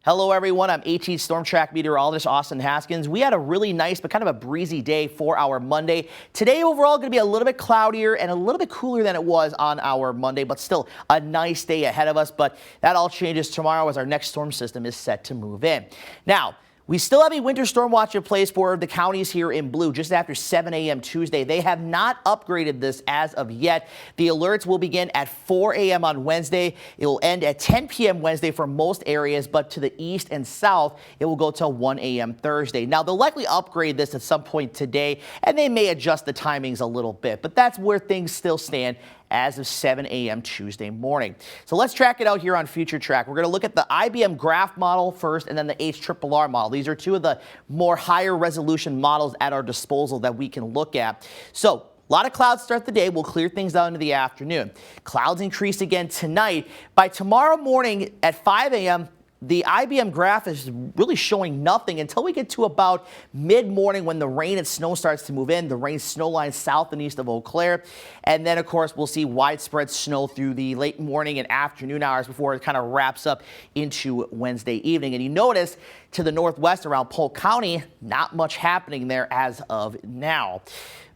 Hello everyone, I'm AT Storm Track meteorologist Austin Haskins. We had a really nice but kind of a breezy day for our Monday. Today overall going to be a little bit cloudier and a little bit cooler than it was on our Monday, but still a nice day ahead of us. But that all changes tomorrow as our next storm system is set to move in. Now, we still have a winter storm watch in place for the counties here in blue just after 7 a.m. Tuesday. They have not upgraded this as of yet. The alerts will begin at 4 a.m. on Wednesday. It will end at 10 p.m. Wednesday for most areas, but to the east and south, it will go till 1 a.m. Thursday. Now, they'll likely upgrade this at some point today, and they may adjust the timings a little bit, but that's where things still stand as of 7 a.m. Tuesday morning. So let's track it out here on Future Track. We're going to look at the IBM graph model first and then the HRRR model. These are two of the more higher resolution models at our disposal that we can look at. So a lot of clouds start the day. We'll clear things out into the afternoon. Clouds increase again tonight. By tomorrow morning at 5 a.m., the IBM graph is really showing nothing until we get to about mid-morning when the rain and snow starts to move in. The rain snow line south and east of Eau Claire. And then, of course, we'll see widespread snow through the late morning and afternoon hours before it kind of wraps up into Wednesday evening. And you notice to the northwest around Polk County, not much happening there as of now.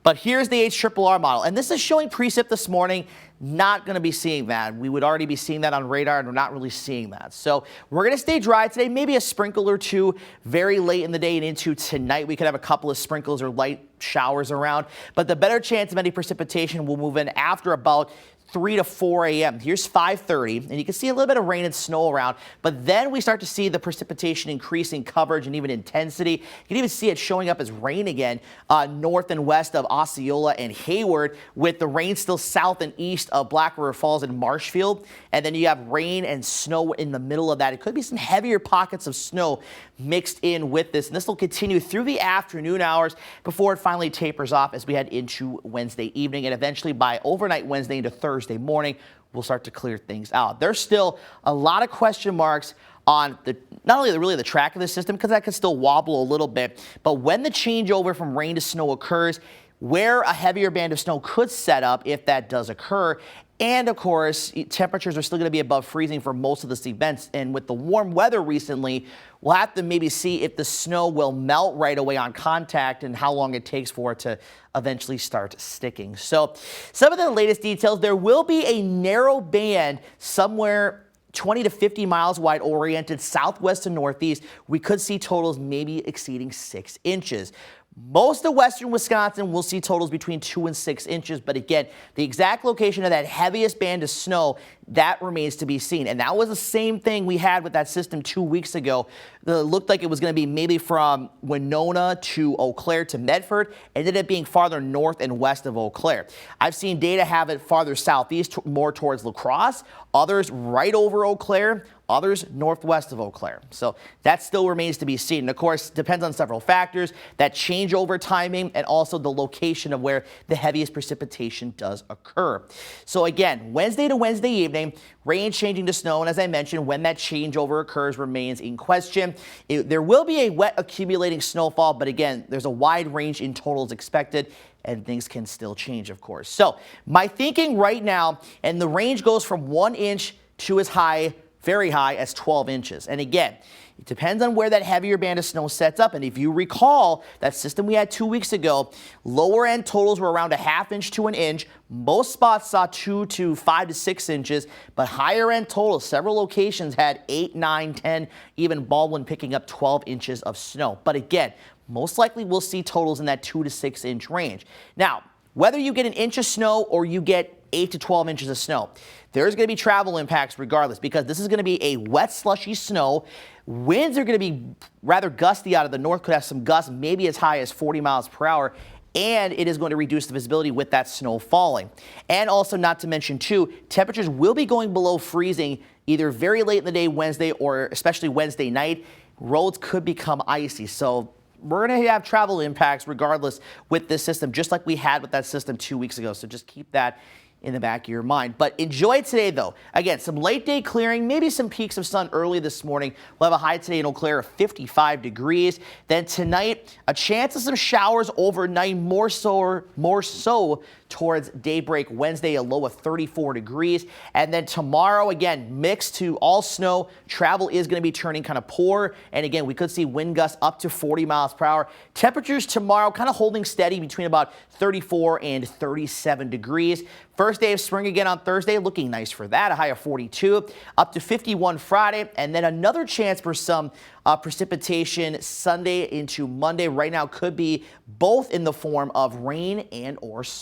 But here's the HRRR model, and this is showing precip this morning. Not going to be seeing that. We would already be seeing that on radar, and we're not really seeing that. So we're going to stay dry today, maybe a sprinkle or two very late in the day and into tonight. We could have a couple of sprinkles or light showers around, but the better chance of any precipitation will move in after about 3 to 4 a.m. Here's 5:30, and you can see a little bit of rain and snow around, but then we start to see the precipitation increasing coverage and even intensity. You can even see it showing up as rain again north and west of Osceola and Hayward, with the rain still south and east of Black River Falls and Marshfield, and then you have rain and snow in the middle of that. It could be some heavier pockets of snow mixed in with this, and this will continue through the afternoon hours before it finally tapers off as we head into Wednesday evening, and eventually by overnight Wednesday into Thursday morning, we'll start to clear things out. There's still a lot of question marks on not only the track of the system, because that can still wobble a little bit, but when the changeover from rain to snow occurs, where a heavier band of snow could set up if that does occur. And of course, temperatures are still going to be above freezing for most of this events. And with the warm weather recently, we'll have to maybe see if the snow will melt right away on contact and how long it takes for it to eventually start sticking. So some of the latest details, there will be a narrow band somewhere 20 to 50 miles wide oriented southwest to northeast. We could see totals maybe exceeding 6 inches. Most of western Wisconsin will see totals between 2 and 6 inches, but again, the exact location of that heaviest band of snow, that remains to be seen. And that was the same thing we had with that system 2 weeks ago. It looked like it was going to be maybe from Winona to Eau Claire to Medford, ended up being farther north and west of Eau Claire. I've seen data have it farther southeast, more towards La Crosse, others right over Eau Claire, others northwest of Eau Claire. So that still remains to be seen. And of course, depends on several factors, that changeover timing and also the location of where the heaviest precipitation does occur. So again, Wednesday to Wednesday evening, rain changing to snow. And as I mentioned, when that changeover occurs remains in question. There will be a wet accumulating snowfall, but again, there's a wide range in totals expected, and things can still change, of course. So my thinking right now, and the range goes from 1 inch to as high, very high, as 12 inches. And again, it depends on where that heavier band of snow sets up. And if you recall that system we had 2 weeks ago, lower end totals were around a ½ inch to 1 inch. Most spots saw 2 to 5 to 6 inches, but higher end totals, several locations had 8, 9, 10, even Baldwin picking up 12 inches of snow. But again, most likely we'll see totals in that 2 to 6 inch range. Now, whether you get an inch of snow or you get 8 to 12 inches of snow, there's going to be travel impacts regardless, because this is going to be a wet, slushy snow. Winds are going to be rather gusty out of the north, could have some gusts, maybe as high as 40 miles per hour. And it is going to reduce the visibility with that snow falling. And also, not to mention too, temperatures will be going below freezing either very late in the day Wednesday or especially Wednesday night. Roads could become icy. So we're going to have travel impacts regardless with this system, just like we had with that system 2 weeks ago. So just keep that in the back of your mind. But enjoy today, though. Again, some late day clearing, maybe some peaks of sun early this morning. We'll have a high today in Eau Claire of 55 degrees. Then tonight, a chance of some showers overnight, more so towards daybreak Wednesday, a low of 34 degrees. And then tomorrow, again, mixed to all snow. Travel is going to be turning kind of poor. And again, we could see wind gusts up to 40 miles per hour. Temperatures tomorrow kind of holding steady between about 34 and 37 degrees. First day of spring again on Thursday, looking nice for that, a high of 42, up to 51 Friday, and then another chance for some precipitation Sunday into Monday. Right now could be both in the form of rain and or snow.